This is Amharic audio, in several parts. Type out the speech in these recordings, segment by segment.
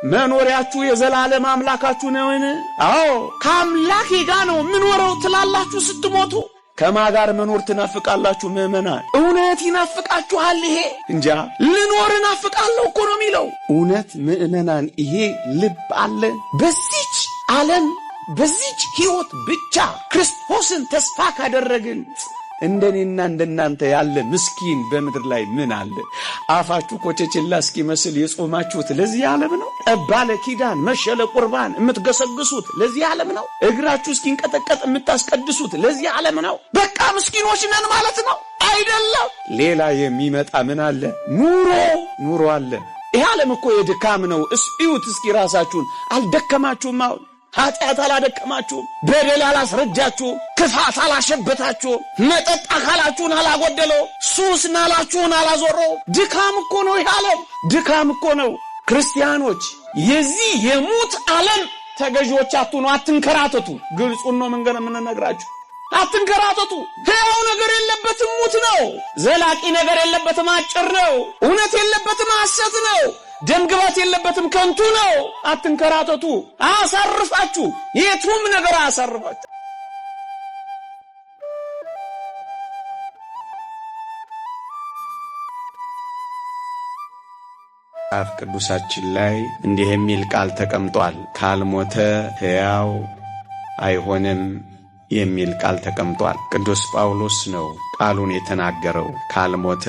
መኖሪያችሁ የዘላለም አምላካችሁ ነውን? አዎ ከአምላኬ ጋር ነው ምኖረው ትላላችሁ ስትሞቱ። ከማጋር መኖር ትናፍቃላችሁ ምእመናን? እውነት ይናፍቃችኋል? ይሄ እንጃ ልኖር እናፍቃለሁ እኮ ነው የሚለው። እውነት ምእመናን ይሄ ልብ አለ? በዚች ዓለም በዚች ሕይወት ብቻ ክርስቶስን ተስፋ ካደረግን እንደኔና እንደናንተ ያለ ምስኪን በምድር ላይ ምን አለ? አፋችሁ ኮቸችላ እስኪመስል የጾማችሁት ለዚህ ዓለም ነው? ባለ ኪዳን መሸለ ቁርባን የምትገሰግሱት ለዚህ ዓለም ነው? እግራችሁ እስኪንቀጠቀጥ የምታስቀድሱት ለዚህ ዓለም ነው? በቃ ምስኪኖች ነን ማለት ነው አይደለም። ሌላ የሚመጣ ምን አለ? ኑሮ አለ። ይሄ ዓለም እኮ የድካም ነው። እዩት እስኪ ራሳችሁን። አልደከማችሁም? አሁን ኃጢአት አላደከማችሁም? በደል አላስረዳችሁም? ክፋት አላሸበታችሁም? መጠጥ አካላችሁን አላጎደለው? ሱስ ናላችሁን አላዞረው? ድካም እኮ ነው ይህ ዓለም፣ ድካም እኮ ነው። ክርስቲያኖች የዚህ የሙት ዓለም ተገዢዎች አትሁኑ፣ አትንከራተቱ። ግልጹን ነው መንገር የምንነግራችሁ። አትንከራተቱ። ሕያው ነገር የለበትም ሙት ነው። ዘላቂ ነገር የለበትም አጭር ነው። እውነት የለበትም ሐሰት ነው። ደምግባት የለበትም ከንቱ ነው። አትንከራተቱ። አሳርፋችሁ የቱም ነገር አሳርፋችሁ። መጽሐፍ ቅዱሳችን ላይ እንዲህ የሚል ቃል ተቀምጧል። ካልሞተ ሕያው አይሆንም የሚል ቃል ተቀምጧል። ቅዱስ ጳውሎስ ነው ቃሉን የተናገረው። ካልሞተ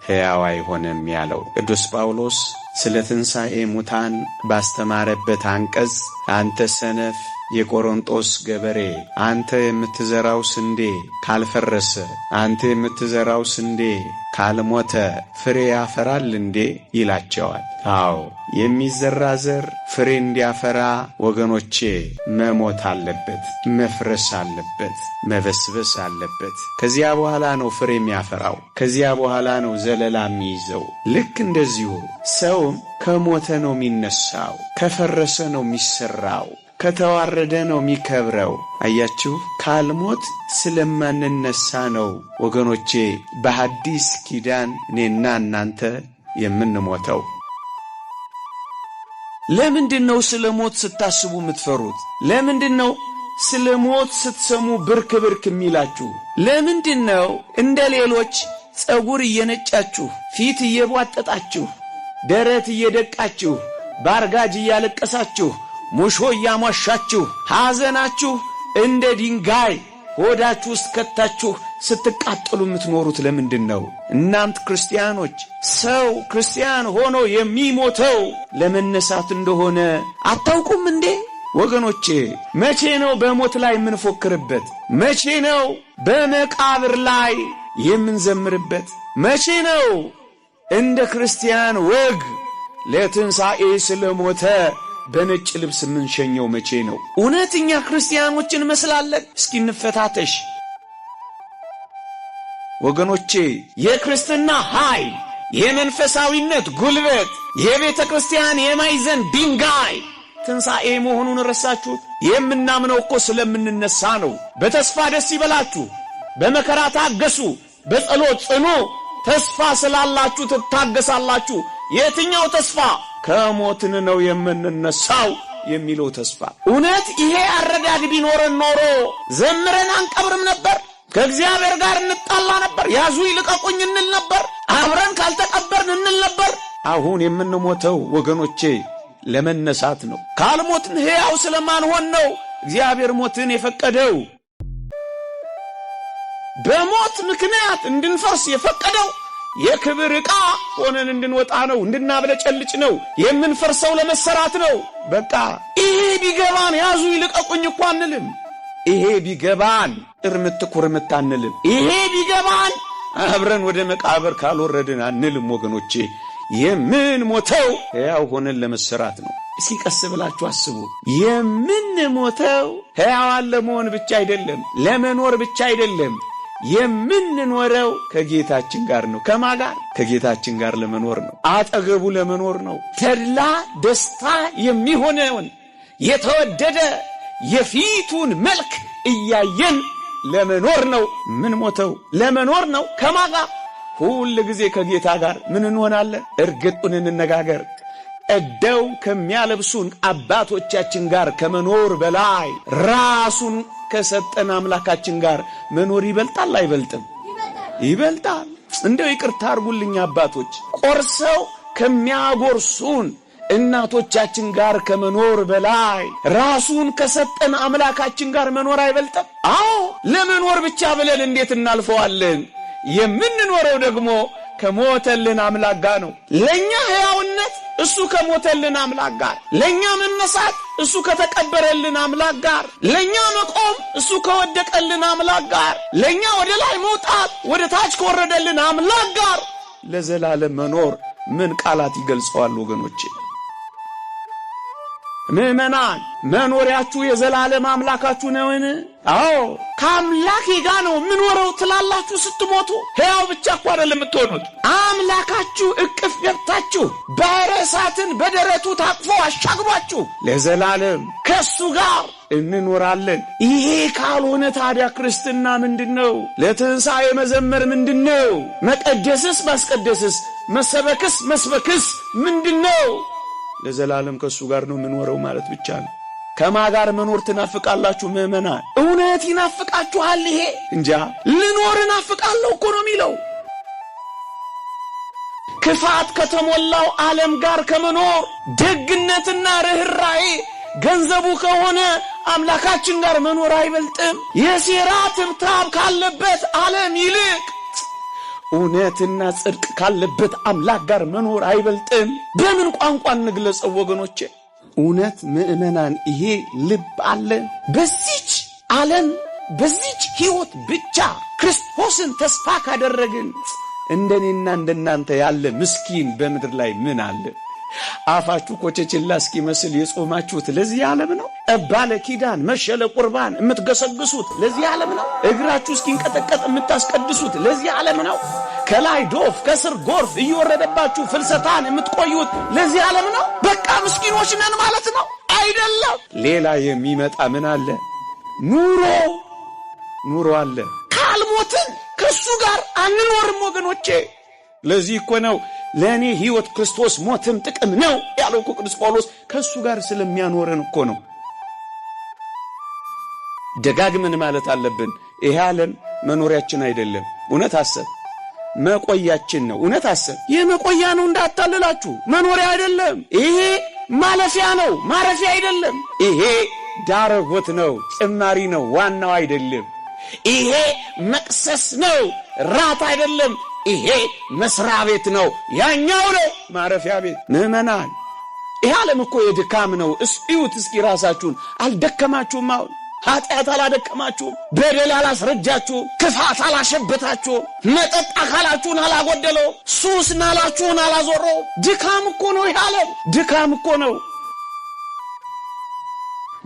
ሕያው አይሆንም ያለው ቅዱስ ጳውሎስ ስለ ትንሣኤ ሙታን ባስተማረበት አንቀጽ አንተ ሰነፍ የቆሮንጦስ ገበሬ፣ አንተ የምትዘራው ስንዴ ካልፈረሰ፣ አንተ የምትዘራው ስንዴ ካልሞተ ፍሬ ያፈራል እንዴ ይላቸዋል። አዎ የሚዘራ ዘር ፍሬ እንዲያፈራ ወገኖቼ መሞት አለበት፣ መፍረስ አለበት፣ መበስበስ አለበት። ከዚያ በኋላ ነው ፍሬ የሚያፈራው። ከዚያ በኋላ ነው ዘለላ የሚይዘው። ልክ እንደዚሁ ሰውም ከሞተ ነው የሚነሳው፣ ከፈረሰ ነው የሚሰራው፣ ከተዋረደ ነው የሚከብረው። አያችሁ፣ ካልሞት ስለማንነሳ ነው ወገኖቼ በሐዲስ ኪዳን እኔና እናንተ የምንሞተው። ለምንድነው ስለ ሞት ስታስቡ የምትፈሩት? ለምንድነው ስለ ሞት ስትሰሙ ብርክ ብርክ የሚላችሁ? ለምንድነው እንደ ሌሎች ጸጉር እየነጫችሁ፣ ፊት እየቧጠጣችሁ፣ ደረት እየደቃችሁ፣ ባርጋጅ እያለቀሳችሁ፣ ሙሾ እያሟሻችሁ፣ ሐዘናችሁ እንደ ድንጋይ ሆዳችሁ ውስጥ ከታችሁ ስትቃጠሉ የምትኖሩት ለምንድነው? እናንተ ክርስቲያኖች ሰው ክርስቲያን ሆኖ የሚሞተው ለመነሳት እንደሆነ አታውቁም እንዴ? ወገኖቼ መቼ ነው በሞት ላይ የምንፎክርበት? መቼ ነው በመቃብር ላይ የምንዘምርበት? መቼ ነው እንደ ክርስቲያን ወግ ለትንሣኤ ስለሞተ በነጭ ልብስ የምንሸኘው? መቼ ነው? እውነተኛ ክርስቲያኖችን መስላለን? እስኪ እንፈታተሽ ወገኖቼ። የክርስትና ኃይል፣ የመንፈሳዊነት ጉልበት፣ የቤተ ክርስቲያን የማዕዘን ድንጋይ ትንሣኤ መሆኑን ረሳችሁት? የምናምነው እኮ ስለምንነሳ ነው። በተስፋ ደስ ይበላችሁ፣ በመከራ ታገሱ፣ በጸሎት ጽኑ። ተስፋ ስላላችሁ ትታገሳላችሁ። የትኛው ተስፋ? ከሞትን ነው የምንነሳው የሚለው ተስፋ። እውነት ይሄ አረዳድ ቢኖረን ኖሮ ዘምረን አንቀብርም ነበር። ከእግዚአብሔር ጋር እንጣላ ነበር። ያዙ ይልቀቁኝ እንል ነበር። አብረን ካልተቀበርን እንል ነበር። አሁን የምንሞተው ወገኖቼ ለመነሳት ነው። ካልሞትን ሕያው ስለማንሆን ነው እግዚአብሔር ሞትን የፈቀደው። በሞት ምክንያት እንድንፈርስ የፈቀደው የክብር ዕቃ ሆነን እንድንወጣ ነው፣ እንድናብለጨልጭ ነው። የምንፈርሰው ለመሰራት ነው። በቃ ይሄ ቢገባን ያዙ ይልቀቁኝ እኮ አንልም። ይሄ ቢገባን እርምት ኩርምት አንልም። ይሄ ቢገባን አብረን ወደ መቃብር ካልወረድን አንልም። ወገኖቼ የምንሞተው ሕያው ሆነን ለመሰራት ነው። እስኪ ቀስ ብላችሁ አስቡ። የምንሞተው ሕያዋን ለመሆን ብቻ አይደለም፣ ለመኖር ብቻ አይደለም። የምንኖረው ከጌታችን ጋር ነው። ከማን ጋር? ከጌታችን ጋር ለመኖር ነው። አጠገቡ ለመኖር ነው። ተድላ ደስታ የሚሆነውን የተወደደ የፊቱን መልክ እያየን ለመኖር ነው። ምን ሞተው ለመኖር ነው። ከማን ጋር? ሁል ጊዜ ከጌታ ጋር ምን እንሆናለን? እርግጡን እንነጋገር። እደው ከሚያለብሱን አባቶቻችን ጋር ከመኖር በላይ ራሱን ከሰጠን አምላካችን ጋር መኖር ይበልጣል አይበልጥም? ይበልጣል። እንደው ይቅርታ አድርጉልኝ አባቶች፣ ቆርሰው ከሚያጎርሱን እናቶቻችን ጋር ከመኖር በላይ ራሱን ከሰጠን አምላካችን ጋር መኖር አይበልጥም? አዎ፣ ለመኖር ብቻ ብለን እንዴት እናልፈዋለን? የምንኖረው ደግሞ ከሞተልን አምላክ ጋር ነው። ለኛ ሕያውነት እሱ ከሞተልን አምላክ ጋር፣ ለኛ መነሳት እሱ ከተቀበረልን አምላክ ጋር፣ ለኛ መቆም እሱ ከወደቀልን አምላክ ጋር፣ ለኛ ወደ ላይ መውጣት ወደ ታች ከወረደልን አምላክ ጋር ለዘላለም መኖር ምን ቃላት ይገልጸዋል ወገኖቼ? ምእመናን፣ መኖሪያችሁ የዘላለም አምላካችሁ ነውን? አዎ፣ ከአምላኬ ጋር ነው የምኖረው ትላላችሁ ስትሞቱ። ሕያው ብቻ እኮ አይደለም የምትሆኑት፣ አምላካችሁ እቅፍ ገብታችሁ ባሕረ እሳትን በደረቱ ታቅፎ አሻግሯችሁ ለዘላለም ከሱ ጋር እንኖራለን። ይሄ ካልሆነ ታዲያ ክርስትና ምንድነው? ለትንሣኤ መዘመር ምንድነው? መቀደስስ ማስቀደስስ፣ መሰበክስ መስበክስ ምንድነው? ለዘላለም ከሱ ጋር ነው የምኖረው ማለት ብቻ ነው። ከማ ጋር መኖር ትናፍቃላችሁ ምእመናን? እውነት ይናፍቃችኋል? ይሄ እንጃ ልኖር እናፍቃለሁ እኮ ነው የሚለው። ክፋት ከተሞላው ዓለም ጋር ከመኖር ደግነትና ርኅራኄ ገንዘቡ ከሆነ አምላካችን ጋር መኖር አይበልጥም? የሴራ ትብታብ ካለበት ዓለም ይልቅ እውነትና ጽድቅ ካለበት አምላክ ጋር መኖር አይበልጥም? በምን ቋንቋ እንግለጸው ወገኖቼ? እውነት ምእመናን፣ ይሄ ልብ አለ? በዚች ዓለም በዚች ሕይወት ብቻ ክርስቶስን ተስፋ ካደረግን እንደኔና እንደናንተ ያለ ምስኪን በምድር ላይ ምን አለ? አፋችሁ ኮቸችላ እስኪመስል የጾማችሁት ለዚህ ዓለም ነው? ባለ ኪዳን መሸለ ቁርባን የምትገሰግሱት ለዚህ ዓለም ነው? እግራችሁ እስኪንቀጠቀጥ የምታስቀድሱት ለዚህ ዓለም ነው? ከላይ ዶፍ ከስር ጎርፍ እየወረደባችሁ ፍልሰታን የምትቆዩት ለዚህ ዓለም ነው? በቃ ምስኪኖች ነን ማለት ነው? አይደለም። ሌላ የሚመጣ ምን አለ? ኑሮ አለ። ካልሞትን ከሱ ጋር አንኖርም ወገኖቼ። ለዚህ እኮ ነው ለእኔ ሕይወት ክርስቶስ ሞትም ጥቅም ነው ያለው እኮ ቅዱስ ጳውሎስ። ከሱ ጋር ስለሚያኖረን እኮ ነው። ደጋግመን ማለት አለብን፣ ይሄ ዓለም መኖሪያችን አይደለም። እውነት አሰብ መቆያችን ነው። እውነት አሰብ የመቆያ ነው እንዳታልላችሁ፣ መኖሪያ አይደለም። ይሄ ማለፊያ ነው፣ ማረፊያ አይደለም። ይሄ ዳረጎት ነው፣ ጭማሪ ነው፣ ዋናው አይደለም። ይሄ መቅሰስ ነው፣ ራት አይደለም። ይሄ መስሪያ ቤት ነው፣ ያኛው ነው ማረፊያ ቤት። ምእመናን፣ ይሄ ዓለም እኮ የድካም ነው። እስዩት እስኪ ራሳችሁን። አልደከማችሁም? አሁን ኃጢአት አላደከማችሁም? በደል አላስረጃችሁም? ክፋት አላሸበታችሁም? መጠጥ አካላችሁን አላጎደለው? ሱስ ናላችሁን አላዞረው? ድካም እኮ ነው ይሄ ዓለም፣ ድካም እኮ ነው።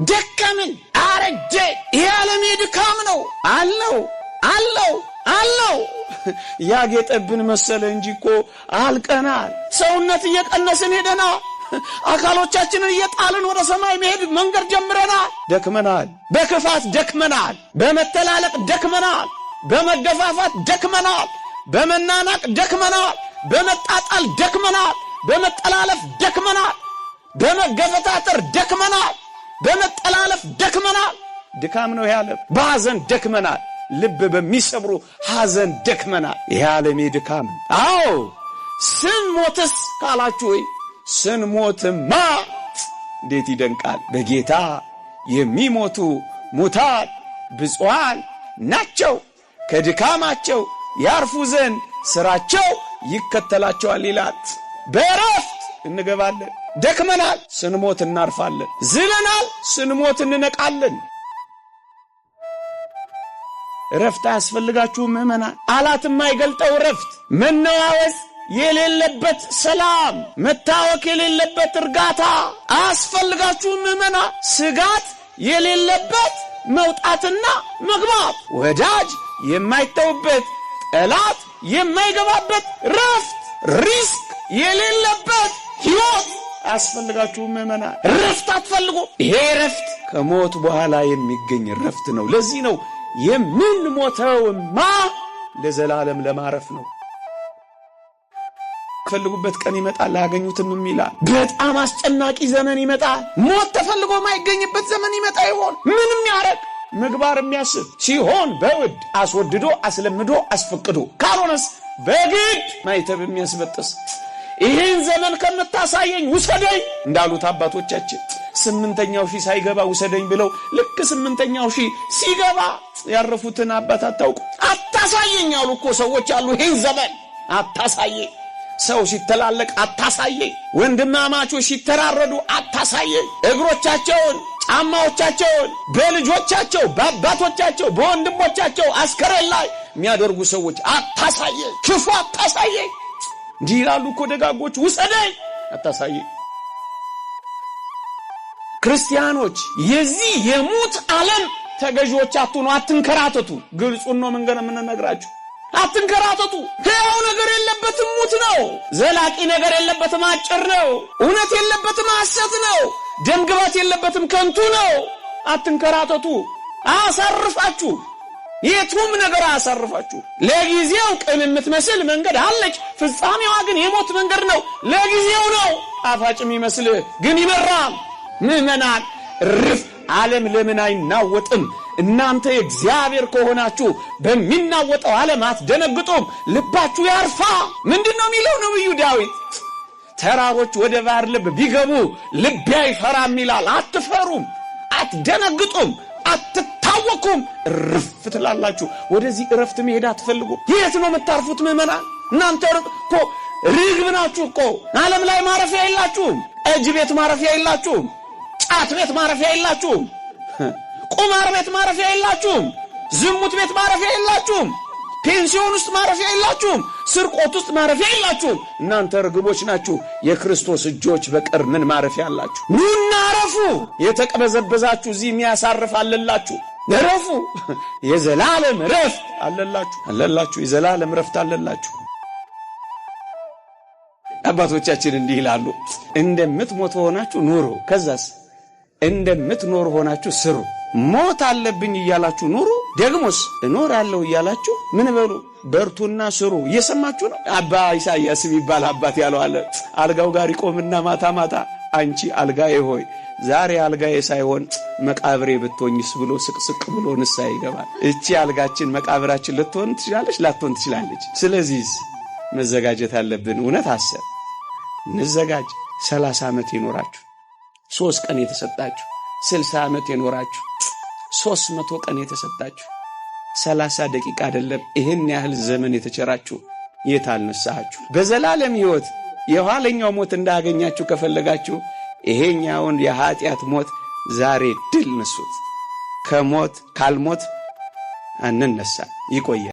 ደከምን፣ አረጀ። ይሄ ዓለም የድካም ነው። አለው ያጌጠብን መሰለ እንጂ እኮ አልቀናል። ሰውነት እየቀነስን ሄደናል። አካሎቻችንን እየጣልን ወደ ሰማይ መሄድ መንገድ ጀምረናል። ደክመናል። በክፋት ደክመናል። በመተላለቅ ደክመናል። በመገፋፋት ደክመናል። በመናናቅ ደክመናል። በመጣጣል ደክመናል። በመጠላለፍ ደክመናል። በመገፈታተር ደክመናል። በመጠላለፍ ደክመናል። ድካም ነው ያለ። በሐዘን ደክመናል። ልብ በሚሰብሩ ሐዘን ደክመናል። ይሄ ዓለም ድካም። አዎ ስንሞትስ ካላችሁ ወይ ስንሞትማ እንዴት ይደንቃል! በጌታ የሚሞቱ ሙታን ብፁዓን ናቸው፣ ከድካማቸው ያርፉ ዘንድ ሥራቸው ይከተላቸዋል ይላል። በእረፍት እንገባለን። ደክመናል፣ ስንሞት እናርፋለን። ዝለናል፣ ስንሞት እንነቃለን። ረፍት አያስፈልጋችሁም ምእመናን? ቃላት የማይገልጠው ረፍት፣ መነዋወዝ የሌለበት ሰላም፣ መታወክ የሌለበት እርጋታ አያስፈልጋችሁም ምእመናን? ስጋት የሌለበት መውጣትና መግባት፣ ወዳጅ የማይተውበት ጠላት የማይገባበት ረፍት፣ ሪስክ የሌለበት ሕይወት አያስፈልጋችሁም ምእመናን? ረፍት አትፈልጉ? ይሄ ረፍት ከሞት በኋላ የሚገኝ ረፍት ነው። ለዚህ ነው የምንሞተውማ ለዘላለም ለማረፍ ነው። ፈልጉበት ቀን ይመጣል ላያገኙትም ይላል። በጣም አስጨናቂ ዘመን ይመጣል። ሞት ተፈልጎ ማይገኝበት ዘመን ይመጣ ይሆን? ምንም ያረግ ምግባር የሚያስብ ሲሆን በውድ አስወድዶ አስለምዶ አስፈቅዶ ካልሆነስ በግድ ማይተብ የሚያስበጥስ ይህን ዘመን ከምታሳየኝ ውሰደኝ እንዳሉት አባቶቻችን 8ኛው ሺህ ሳይገባ ውሰደኝ ብለው ልክ 8ኛው ሺህ ሲገባ ያረፉትን አባት አታውቁ። አታሳየኝ አሉ እኮ ሰዎች አሉ። ይህን ዘመን አታሳየኝ። ሰው ሲተላለቅ አታሳየኝ። ወንድማማቾች ሲተራረዱ አታሳየኝ። እግሮቻቸውን ጫማዎቻቸውን በልጆቻቸው በአባቶቻቸው በወንድሞቻቸው አስከሬን ላይ የሚያደርጉ ሰዎች አታሳየኝ። ክፉ አታሳየኝ። እንዲህ ይላሉ እኮ ደጋጎች። ውሰደኝ አታሳየኝ። ክርስቲያኖች የዚህ የሙት ዓለም ተገዢዎች አትሁኑ። አትንከራተቱ። ግልጹን ነው መንገር የምንነግራችሁ። አትንከራተቱ። ሕያው ነገር የለበትም ሙት ነው። ዘላቂ ነገር የለበትም አጭር ነው። እውነት የለበትም ሐሰት ነው። ደምግባት የለበትም ከንቱ ነው። አትንከራተቱ። አሳርፋችሁ የቱም ነገር አሳርፋችሁ። ለጊዜው ቅን የምትመስል መንገድ አለች፣ ፍጻሜዋ ግን የሞት መንገድ ነው። ለጊዜው ነው ጣፋጭም ይመስል ግን ይመራል። ምዕመናን ርፍ ዓለም ለምን አይናወጥም? እናንተ የእግዚአብሔር ከሆናችሁ በሚናወጠው ዓለም አትደነግጡም፣ ልባችሁ ያርፋ። ምንድነው የሚለው ነብዩ ዳዊት? ተራሮች ወደ ባህር ልብ ቢገቡ ልቤ አይፈራም ይላል። አትፈሩም፣ አትደነግጡም፣ አትታወኩም፣ እርፍ ትላላችሁ። ወደዚህ እረፍት መሄድ አትፈልጉም። የት ነው የምታርፉት ምዕመናን? እናንተ እኮ ርግብ ናችሁ እኮ። ዓለም ላይ ማረፊያ የላችሁም። እጅ ቤት ማረፊያ የላችሁም። ጫት ቤት ማረፊያ የላችሁም። ቁማር ቤት ማረፊያ የላችሁም። ዝሙት ቤት ማረፊያ የላችሁም። ፔንሲዮን ውስጥ ማረፊያ የላችሁም። ስርቆት ውስጥ ማረፊያ የላችሁም። እናንተ ርግቦች ናችሁ። የክርስቶስ እጆች በቀር ምን ማረፊያ አላችሁ? ኑና ረፉ። የተቀበዘበዛችሁ እዚህ የሚያሳርፍ አለላችሁ። ረፉ። የዘላለም ረፍት አለላችሁ። የዘላለም ረፍት አለላችሁ። አባቶቻችን እንዲህ ይላሉ፣ እንደምትሞቱ ሆናችሁ ኑሩ፣ ከዛስ እንደምትኖሩ ሆናችሁ ስሩ። ሞት አለብኝ እያላችሁ ኑሩ፣ ደግሞስ እኖራለሁ እያላችሁ ምን በሉ? በርቱና ስሩ። እየሰማችሁ ነው። አባ ኢሳይያስ የሚባል አባት ያለው አለ። አልጋው ጋር ይቆምና ማታ ማታ አንቺ አልጋዬ ሆይ ዛሬ አልጋዬ ሳይሆን መቃብሬ ብትሆኝስ ብሎ ስቅስቅ ብሎ ንስሐ ይገባል። እቺ አልጋችን መቃብራችን ልትሆን ትችላለች፣ ላትሆን ትችላለች። ስለዚህ መዘጋጀት አለብን። እውነት አሰብ እንዘጋጅ። 30 ዓመት ይኖራችሁ 3 ቀን የተሰጣችሁ፣ 60 ዓመት የኖራችሁ 300 ቀን የተሰጣችሁ 30 ደቂቃ አይደለም ይሄን ያህል ዘመን የተቸራችሁ የታል ንስሐችሁ? በዘላለም ሕይወት የኋለኛው ሞት እንዳገኛችሁ ከፈለጋችሁ ይሄኛውን የኃጢአት ሞት ዛሬ ድል ነሱት። ካልሞት አንነሳ። ይቆያል።